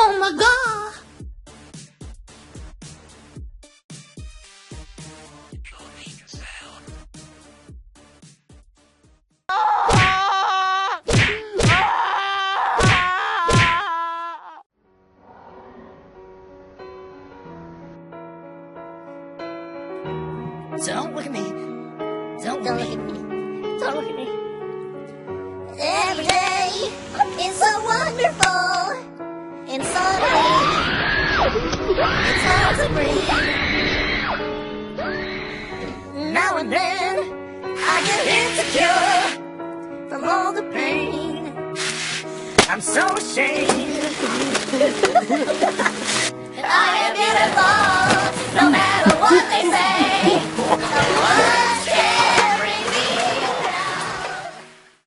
Oh my god! Don't look at me. Don't look at me. Don't look at me. Every day is so wonderful, and suddenly it's hard to breathe. Now and then I get insecure from all the pain. I'm so ashamed. And I am getting lost.